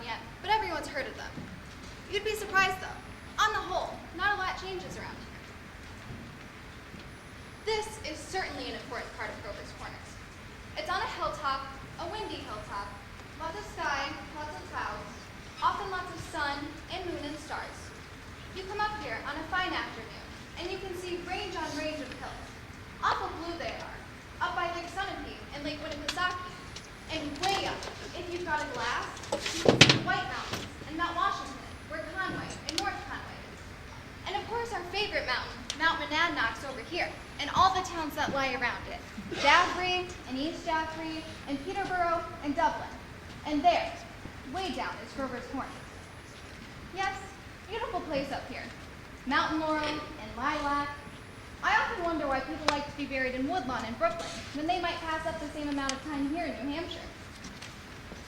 Mountain yet, but everyone's heard of them. You'd be surprised, though. On the whole, not a lot changes around here. This is certainly an important part of Grover's Corners. It's on a hilltop, a windy hilltop, lots of sky, lots of clouds, often lots of sun and moon and stars. You come up here on a fine afternoon, and you can see range on range of hills. Awful blue they are, up by Lake Sunapee and Lake Winnipesaukee. And way up, if you've got a glass, you can see the White Mountains and Mount Washington, where Conway and North Conway is. And of course our favorite mountain, Mount Monadnock's over here, and all the towns that lie around it. Jaffrey and East Jaffrey and Peterborough and Dublin. And there, way down, is Grover's Corners. Yes, beautiful place up here. Mountain laurel and lilac. I often wonder why people like to be buried in Woodlawn in Brooklyn when they might pass up the same amount of time here in New Hampshire.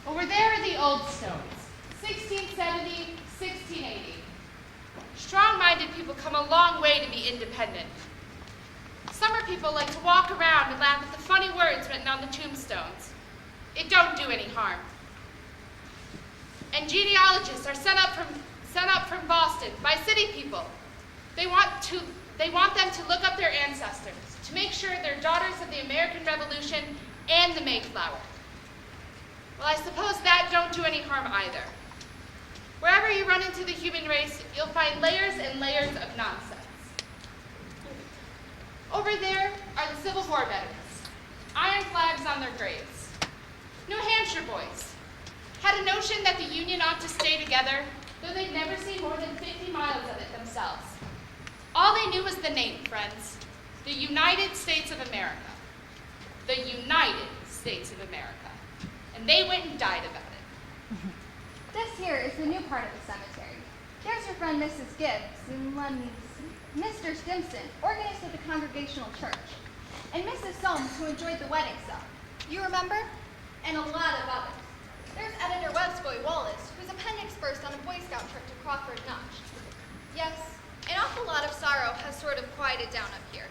Over there are the old stones, 1670, 1680. Strong-minded people come a long way to be independent. Summer people like to walk around and laugh at the funny words written on the tombstones. It don't do any harm. And genealogists are sent up from Boston by city people. They want them to look up their ancestors, to make sure they're daughters of the American Revolution and the Mayflower. Well, I suppose that don't do any harm either. Wherever you run into the human race, you'll find layers and layers of nonsense. Over there are the Civil War veterans, iron flags on their graves. New Hampshire boys had a notion that the Union ought to stay together, though they'd never seen more than 50 miles of it themselves. All they knew was the name, friends. The United States of America. The United States of America. And they went and died about it. This here is the new part of the cemetery. There's your friend Mrs. Gibbs, and let me see, Mr. Stimson, organist of the Congregational Church, and Mrs. Soames, who enjoyed the wedding cell. You remember? And a lot of others. There's Editor Websboy Wallace, whose appendix burst on a Boy Scout trip to Crawford Notch. Yes, an awful lot of sorrow has sort of quieted down up here.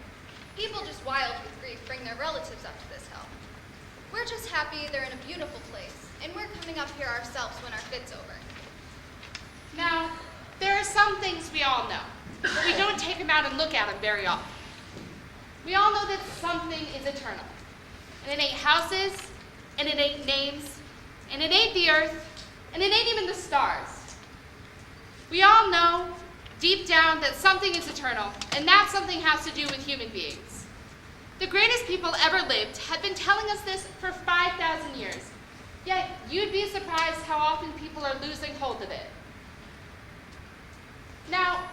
People just wild with grief bring their relatives up to this hill. We're just happy they're in a beautiful place, and we're coming up here ourselves when our fit's over. Now, there are some things we all know, but we don't take them out and look at them very often. We all know that something is eternal, and it ain't houses, and it ain't names, and it ain't the earth, and it ain't even the stars. We all know deep down that something is eternal, and that something has to do with human beings. The greatest people ever lived have been telling us this for 5,000 years, yet you'd be surprised how often people are losing hold of it. Now,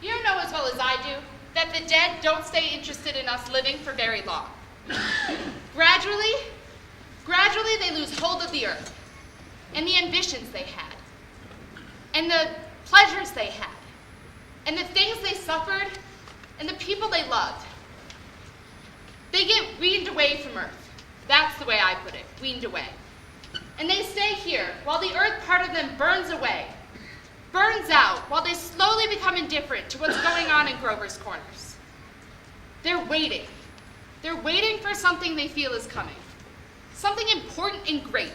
you know as well as I do that the dead don't stay interested in us living for very long. Gradually they lose hold of the earth, and the ambitions they had, and the pleasures they had, and the things they suffered, and the people they loved. They get weaned away from earth. That's the way I put it, weaned away. And they stay here while the earth part of them burns away, burns out, while they slowly become indifferent to what's going on in Grover's Corners. They're waiting. They're waiting for something they feel is coming, something important and great.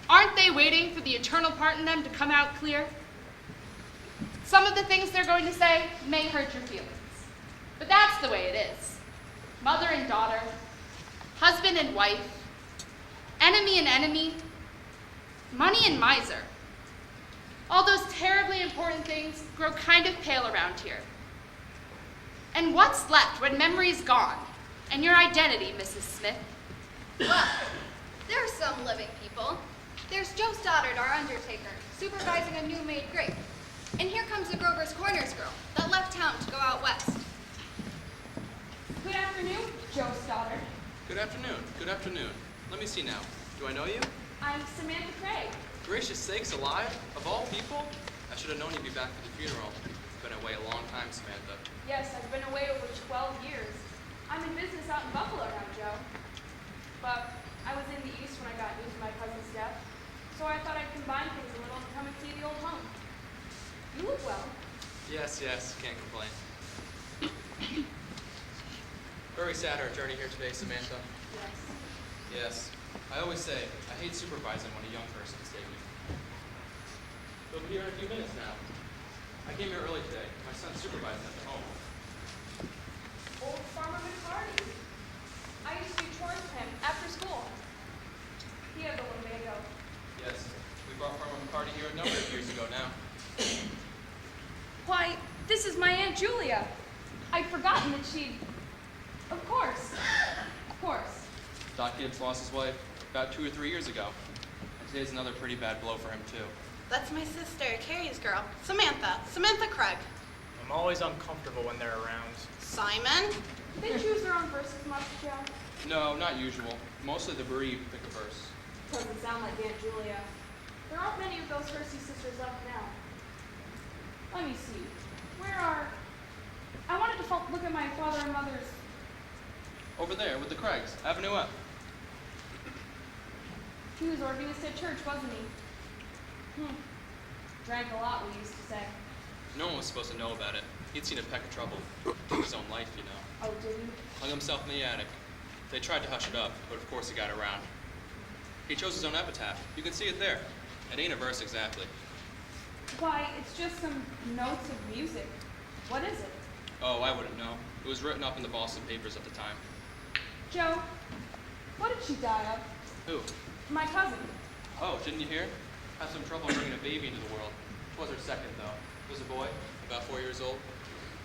Aren't they waiting for the eternal part in them to come out clear? Some of the things they're going to say may hurt your feelings, but that's the way it is. Mother and daughter, husband and wife, enemy and enemy, money and miser. All those terribly important things grow kind of pale around here. And what's left when memory's gone? And your identity, Mrs. Smith? Well, there are some living people. There's Joe Stoddard, our undertaker, supervising a new-made grave. And here comes the Grover's Corners girl that left town to go out west. Good afternoon, Joe Stoddard. Good afternoon. Good afternoon. Let me see now. Do I know you? I'm Samantha Craig. Gracious sakes alive! Of all people? I should have known you'd be back for the funeral. You've been away a long time, Samantha. Yes, I've been away over 12 years. I'm in business out in Buffalo now, Joe. But I was in the East when I got news of my cousin's death, so I thought I'd combine things a little and come and see the old home. You look well. Yes, can't complain. Very sad our journey here today, Samantha. Yes. Yes. I always say, I hate supervising when a young person is taking. They'll be here in a few minutes now. I came here early today. My son's supervising at the home. Old Farmer McCarty. I used to do chores with him after school. He has a little mango. Yes, we brought Farmer McCarty here a number of years ago now. Why, this is my Aunt Julia. I'd forgotten that she... Of course. Of course. Doc Gibbs lost his wife about 2 or 3 years ago. And today's another pretty bad blow for him, too. That's my sister, Carrie's girl, Samantha Craig. I'm always uncomfortable when they're around. Simon? They choose their own verses, Master Joe. No, not usual. Mostly the bereaved pick a verse. Doesn't sound like Aunt Julia. There aren't many of those Hersey sisters up now. Let me see. Where are... I wanted to look at my father and mother's... Over there with the Craigs, Avenue F. He was organist at church, wasn't he? Drank a lot, we used to say. No one was supposed to know about it. He'd seen a peck of trouble. Took his own life, you know. Oh, did he? Hung himself in the attic. They tried to hush it up, but of course he got around. He chose his own epitaph. You can see it there. It ain't a verse exactly. Why, it's just some notes of music. What is it? Oh, I wouldn't know. It was written up in the Boston papers at the time. Joe, what did she die of? Who? My cousin. Oh, didn't you hear? Had some trouble bringing a baby into the world. It was her second, though. It was a boy, about 4 years old.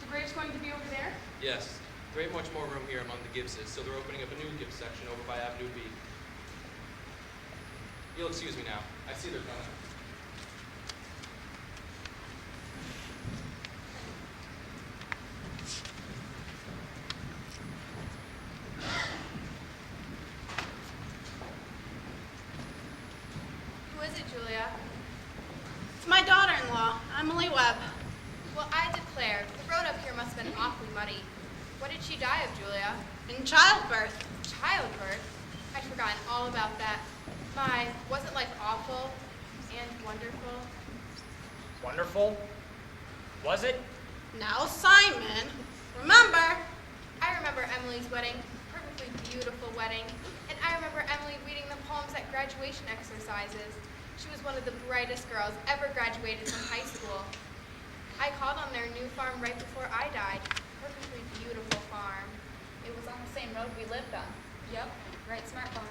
The grave's going to be over there? Yes. There ain't much more room here among the Gibbses, so they're opening up a new Gibbs section over by Avenue B. You'll excuse me now. I see they're coming. Who is it, Julia? It's my daughter-in-law, Emily Webb. Well, I declare, the road up here must have been awfully muddy. What did she die of, Julia? In childbirth. Childbirth? I'd forgotten all about that. My, wasn't life awful and wonderful? Wonderful? Was it? Now, Simon, remember, I remember Emily's wedding, perfectly beautiful wedding, and I remember Emily reading the poems at graduation exercises. She was one of the brightest girls ever graduated from high school. I called on their new farm right before I died. Perfectly beautiful farm. It was on the same road we lived on. Yep. Right smart farm.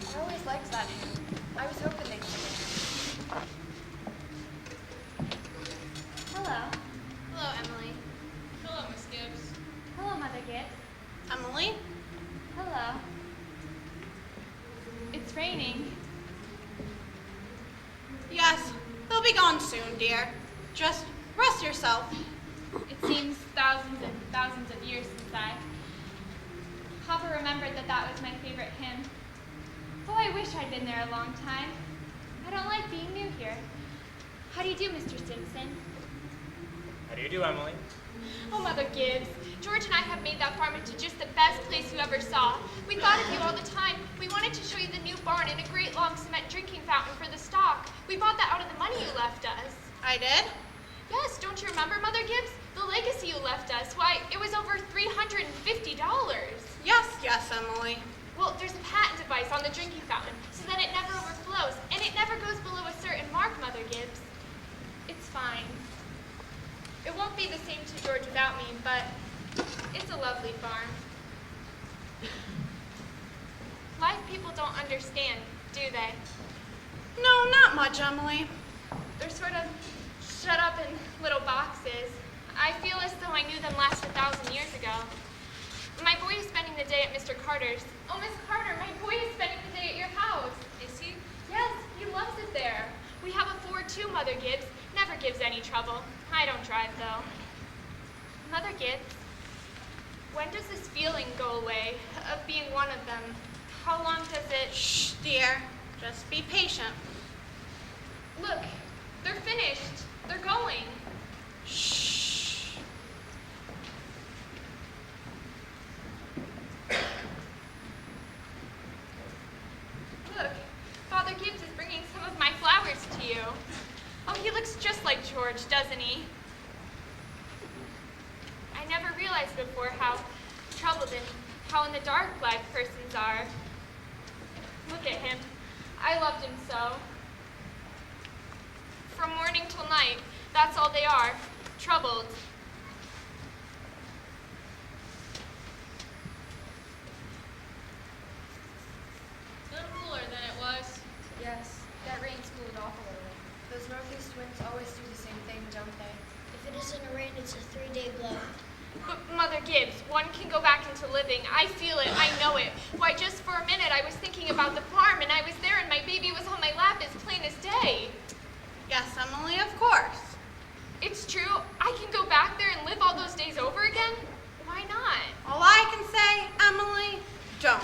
I always liked that tune. I was hoping they'd sing it. Hello. Hello, Emily. Hello, Miss Gibbs. Hello, Mother Gibbs. Emily, Hello. It's raining. yes, they'll be gone soon, dear. Just rest yourself. It seems thousands and thousands of years since Papa remembered that was my favorite hymn. Oh, I wish I'd been there a long time. I don't like being new here. How do you do, Mr. Simpson? How do you do, Emily? Oh, Mother Gibbs, George and I have made that farm into just the best place you ever saw. We thought of you all the time. We wanted to show you the new barn and a great long cement drinking fountain for the stock. We bought that out of the money you left us. I did? Yes, don't you remember, Mother Gibbs? The legacy you left us. Why, it was over $350. Yes, Emily. Well, there's a patent device on the drinking fountain so that it never overflows, and it never goes below a certain mark, Mother Gibbs. It's fine. It won't be the same to George without me, but it's a lovely farm. Life people don't understand, do they? No, not much, Emily. They're sort of shut up in little boxes. I feel as though I knew them last 1,000 years ago. My boy is spending the day at Mr. Carter's. Oh, Miss Carter, my boy is spending the day at your house. Is he? Yes, he loves it there. We have a Ford too, Mother Gibbs. Never gives any trouble. I don't drive, though. Mother Gibbs, when does this feeling go away of being one of them? How long does it... Shh, dear. Just be patient. Look, they're finished. They're going. Shh. realized before how troubled and how in the dark live persons are. Look at him. I loved him so. From morning till night, that's all they are, troubled. A little cooler than it was. Yes, that rain's cooled off a little. Those northeast winds always do the same thing, don't they? If it isn't a rain, it's a 3-day blow. But Mother Gibbs, one can go back into living. I feel it, I know it. Why, just for a minute I was thinking about the farm, and I was there and my baby was on my lap as plain as day. Yes, Emily, of course. It's true, I can go back there and live all those days over again? Why not? All I can say, Emily, don't.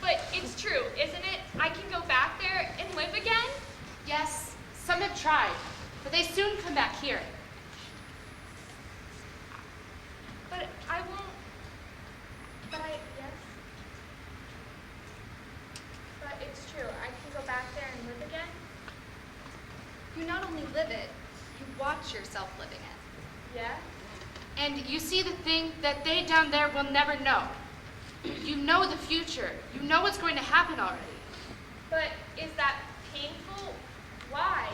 But it's true, isn't it? I can go back there and live again? Yes, some have tried, but they soon come back here. But I won't. Yes. But it's true, I can go back there and live again? You not only live it, you watch yourself living it. Yeah? And you see the thing that they down there will never know. You know the future. You know what's going to happen already. But is that painful? Why?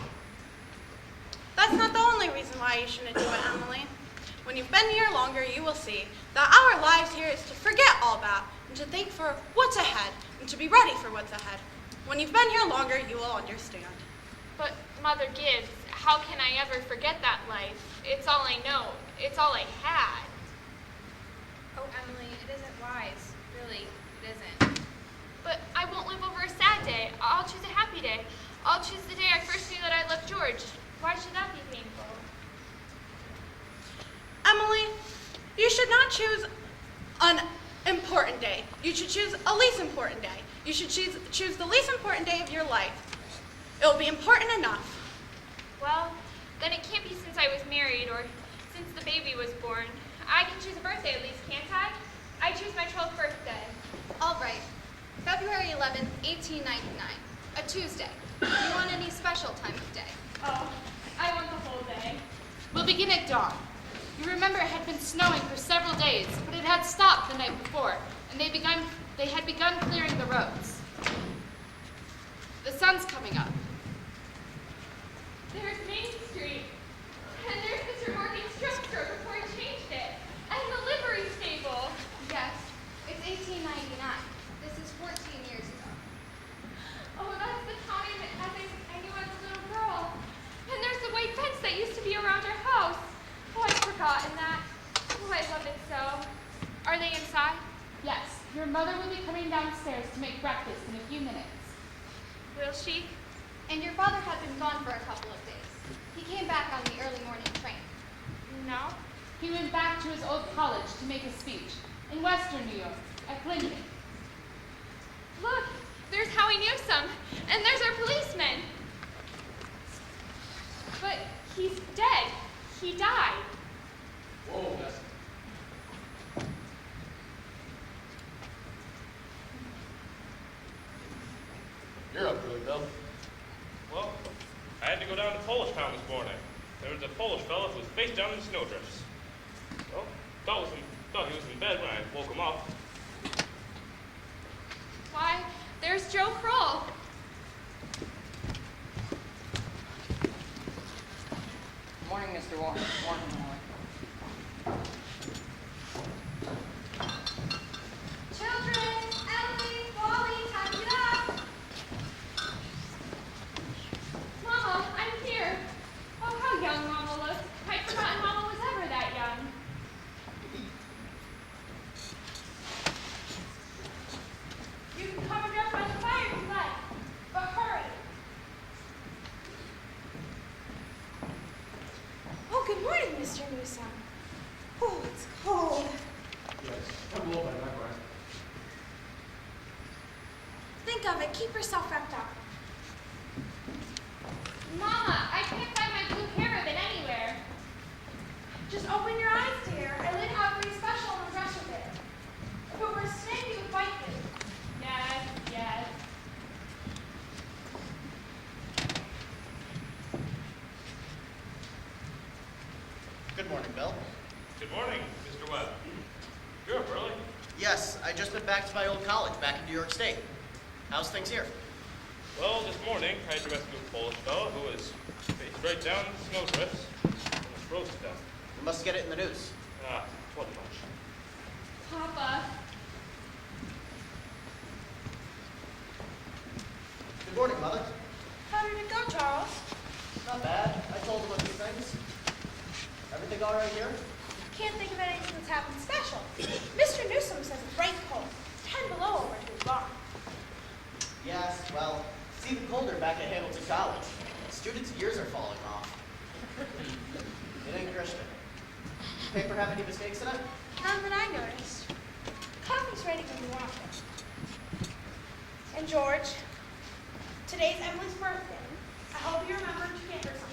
That's not the only reason why you shouldn't do it, Emily. When you've been here longer, you will see that our lives here is to forget all that and to think for what's ahead and to be ready for what's ahead. When you've been here longer, you will understand. But Mother Gibbs, how can I ever forget that life? It's all I know. It's all I had. Oh, Emily, it isn't wise. Really, it isn't. But I won't live over a sad day. I'll choose a happy day. I'll choose the day I first knew that I loved George. Why should that be painful? Emily, you should not choose an important day. You should choose a least important day. You should choose the least important day of your life. It will be important enough. Well, then it can't be since I was married or since the baby was born. I can choose a birthday at least, can't I? I choose my 12th birthday. All right, February 11th, 1899, a Tuesday. Do you want any special time of day? Oh, I want the whole day. We'll begin at dawn. You remember it had been snowing for several days, but it had stopped the night before, and they had begun clearing the roads. The sun's coming up. There's Main Street, and there's Mr. Morgan's drugstore before he changed it, and the livery stable. Yes, it's 1899. This is 14 years ago. Oh, that's the time I knew as a little girl. And there's the white fence that used to be around our house. Oh, I'd forgotten that. Oh, I love it so. Are they inside? Yes, your mother will be coming downstairs to make breakfast in a few minutes. Will she? And your father had been gone for a couple of days. He came back on the early morning train. No. He went back to his old college to make a speech in Western New York, at Clinton. Look, there's Howie Newsome, and there's our policeman. But he's dead. He died. Whoa, that's... You're up early, Bill. Well, I had to go down to Polish Town this morning. There was a Polish fella who was face down in snowdrifts. Well, thought he was in bed when I woke him up. Why, there's Joe Kroll. Good morning, Mr. Warren. Morning, Molly. Children, Emily, Wally, time to get up. Mama, I'm here. Oh, how young Mama looks. I'd forgotten Mama was ever that young. You can cover it up by the fire if you like, but hurry. Oh, good morning, Mr. Newsome. Oh, it's cold. Yes, I'm low by my breath. Think of it. Keep yourself wrapped up. Mama, I can't find my blue hair ribbon anywhere. Just open your eyes, dear. I lit out for you special on the dresser there. If it were a snake, it would bite you. Yes, yes. Good morning, Bill. Good morning, Mr. Webb. You're up early. Yes, I just went back to my old college back in New York State. How's things here? Well, this morning I had to rescue a Polish fellow who was faced right down in the snowdrifts and was frozen to death. You must get it in the news. Ah, wasn't much. Papa. Good morning, Mother. How did it go, Charles? Not bad. I told him a few things. Everything all right here? Can't think of anything that's happened special. Mr. Newsom says it's right cold. 10 below over to his barn. Yes, well, it's even colder back at Hamilton College. Students' ears are falling off. It ain't Christian. Paper have any mistakes in it? None that I noticed. Coffee's ready when you want it. And George, today's Emily's birthday. I hope you remember to get her something.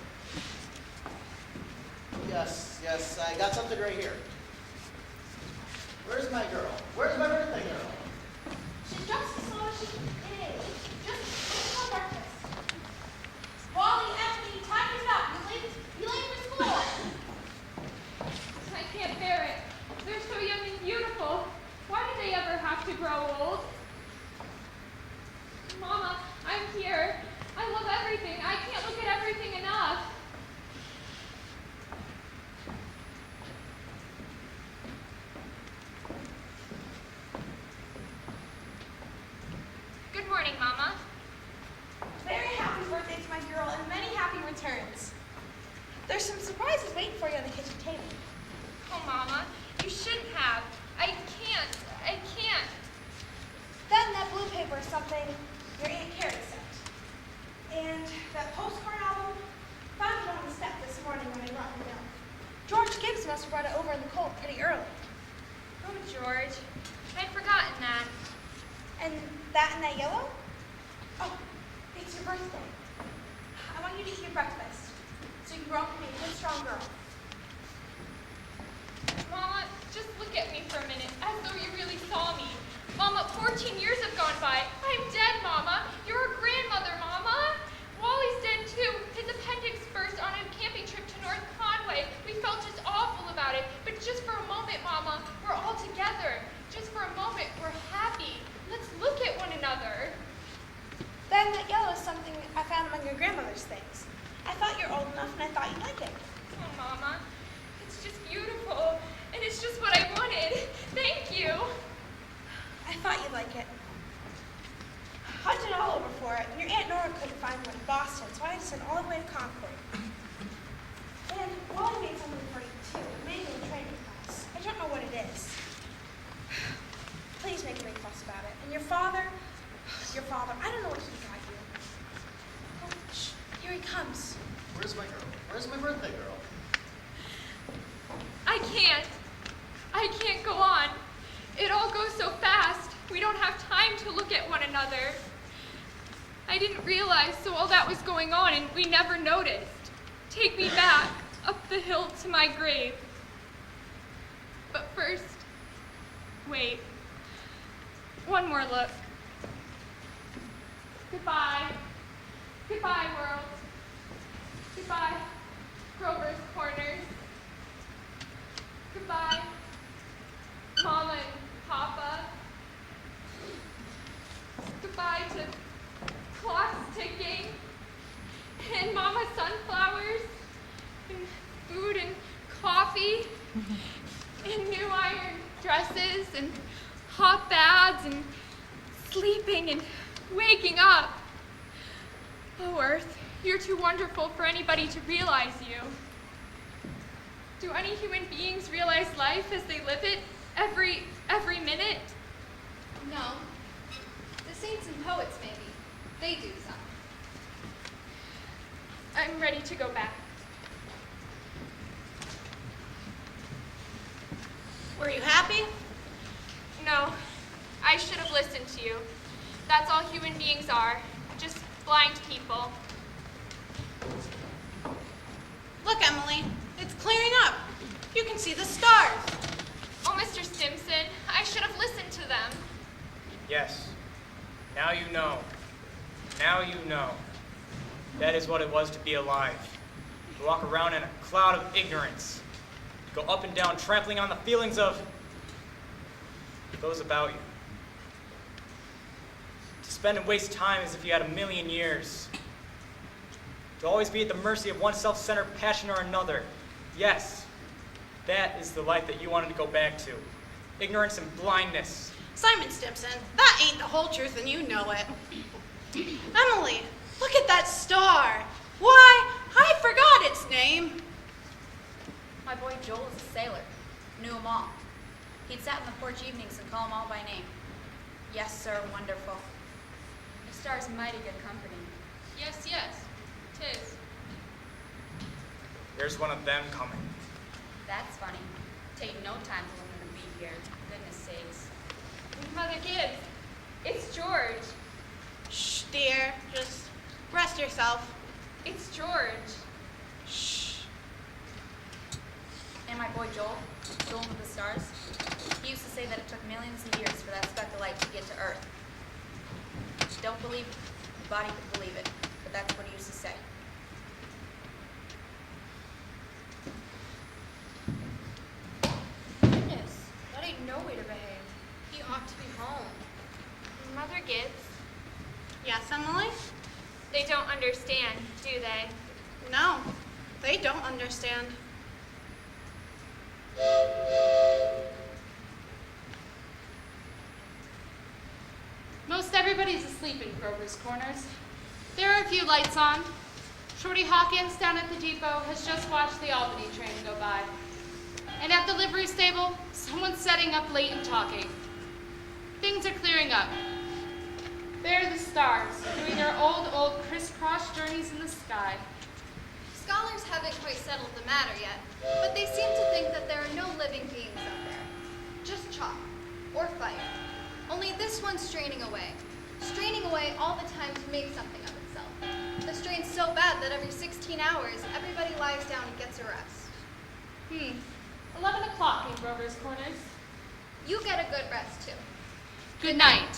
Yes, I got something right here. Where's my girl? Where's my birthday girl? She's just as slow as she is. Just for breakfast. Wally, Emily, time is up. You late for school. I can't bear it. They're so young and beautiful. Why did they ever have to grow old? Mama, I'm here. I love everything. I can't look at everything enough. Good morning, Mama. Very happy birthday to my girl and many happy returns. There's some surprises waiting for you on the kitchen table. Oh, Mama, you shouldn't have. I can't. Then that blue paper is something your Aunt Carrie sent. And that postcard album, found it on the step this morning when I brought it down. George Gibbs must have brought it over in the cold pretty early. Oh, George. I'd forgotten that. And that in that yellow? Oh, it's your birthday. I want you to eat your breakfast so you grow up to be a good, strong girl. Mama, just look at me for a minute, as though you really saw me. Mama, 14 years have gone by. I'm dead, Mama. You're a grandmother, Mama. Wally's dead, too. His appendix burst on a camping trip to North Conway. We felt just awful about it. But just for a moment, Mama, we're all together. Just for a moment, we're happy. Let's look at one another. Then that yellow is something I found among your grandmother's things. I thought you're old enough and I thought you'd like it. Oh, Mama, it's just beautiful. And it's just what I wanted. Thank you. I thought you'd like it. Hunted all over for it, and your Aunt Nora couldn't find one in Boston, so I had to send all the way to Concord. And Wally made something for you, too, a manual training class. I don't know what it is. Please make a big fuss about it. And your father, I don't know what he got you. Oh, shh, here he comes. Where's my girl? Where's my birthday girl? I can't go on. It all goes so fast. We don't have time to look at one another. I didn't realize so all that was going on and we never noticed. Take me back up the hill to my grave. But first, wait. One more look. Goodbye. Goodbye, world. Goodbye, Grover's Corners. Goodbye, Mama and Papa. Goodbye to clocks ticking, and Mama sunflowers, and food and coffee, and new iron dresses, and hot baths, and sleeping and waking up. Oh, Earth, you're too wonderful for anybody to realize you. Do any human beings realize life as they live it every minute? No. The saints and poets, maybe. They do some. I'm ready to go back. Were you happy? No, I should have listened to you. That's all human beings are, just blind people. Look, Emily, it's clearing up. You can see the stars. Oh, Mr. Stimson, I should have listened to them. Yes. Now you know. Now you know. That is what it was to be alive. To walk around in a cloud of ignorance. You go up and down, trampling on the feelings of those about you. To spend and waste time as if you had a million years. To always be at the mercy of one self-centered passion or another. Yes, that is the life that you wanted to go back to. Ignorance and blindness. Simon Stimson, that ain't the whole truth and you know it. Emily, look at that star. Why, I forgot its name. My boy Joel is a sailor. Knew 'em all. He'd sat in the porch evenings and call 'em all by name. Yes, sir, wonderful. The star's mighty good company. Yes, yes, 'tis. There's one of them coming. That's funny. Take no time for women to be here. Goodness sakes. Mother Gibbs, it's George. Shh, dear, just rest yourself. It's George. Shh. And my boy Joel, Joel with the stars, he used to say that it took millions of years for that speck of light to get to Earth. Don't believe it. The body could believe it, but that's what he used to say. Goodness, that ain't no way to behave. He ought to be home. Mother Gibbs, Yes, Emily? they don't understand, do they? No, they don't understand. Most everybody's asleep in Grover's Corners. There are a few lights on. Shorty Hawkins down at the depot has just watched the Albany train go by. And at the livery stable, someone's setting up late and talking. Things are clearing up. There are the stars, doing their old crisscross journeys in the sky. Scholars haven't quite settled the matter yet, but they seem to think that there are no living beings out there. Just chalk, or fire. Only this one's straining away all the time to make something of itself. The strain's so bad that every 16 hours, everybody lies down and gets a rest. 11 o'clock in Grover's Corners. You get a good rest, too. Good night.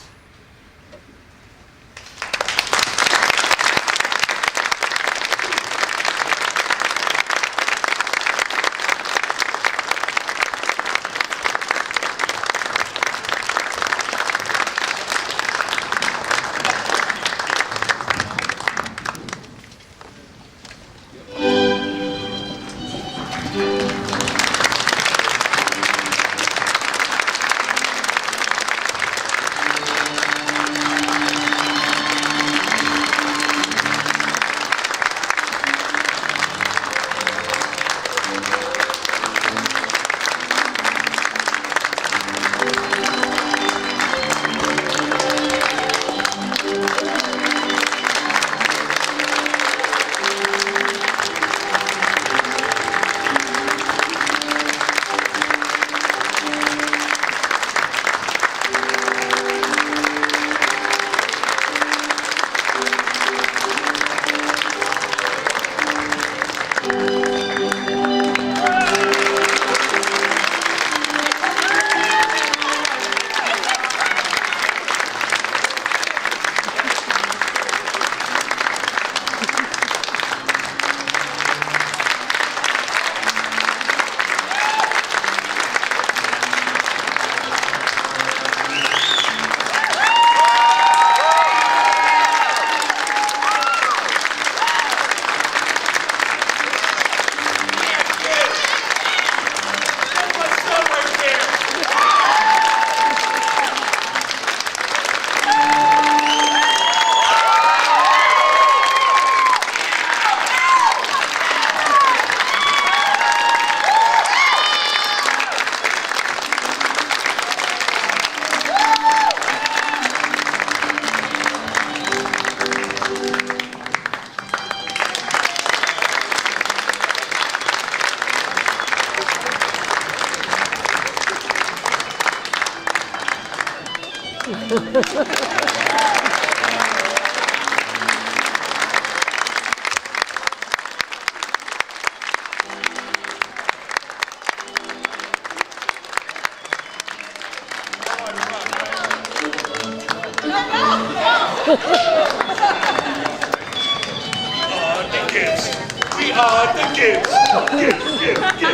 We are the Gibbs. give.